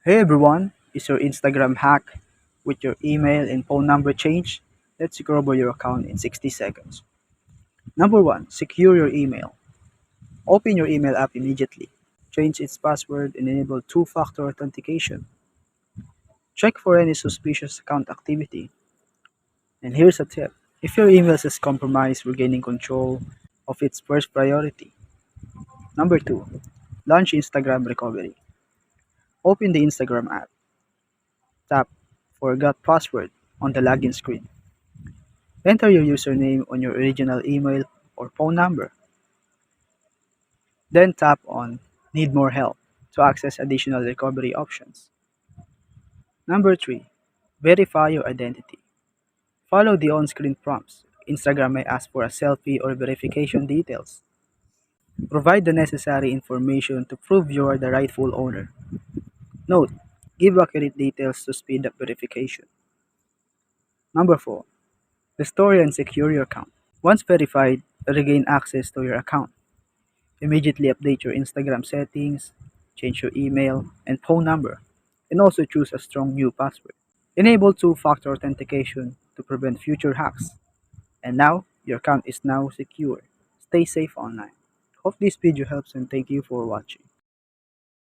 Hey everyone, is your Instagram hack with your email and phone number changed? Let's scrub your account in 60 seconds. Number 1. Secure your email. Open your email app immediately. Change its password and enable two-factor authentication. Check for any suspicious account activity. And here's a tip. If your email is compromised, regaining control of its first priority. Number 2. Launch Instagram recovery. Open the Instagram app. Tap Forgot Password on the login screen. Enter your username on your original email or phone number. Then tap on Need More Help to access additional recovery options. Number 3. Verify your identity. Follow the on-screen prompts. Instagram may ask for a selfie or verification details. Provide the necessary information to prove you are the rightful owner. Note: give accurate details to speed up verification. Number 4. Restore and secure your account. Once verified, regain access to your account. Immediately update your Instagram settings, change your email and phone number, and also choose a strong new password. Enable two-factor authentication to prevent future hacks. And now, your account is now secure. Stay safe online. Hope this video helps and thank you for watching.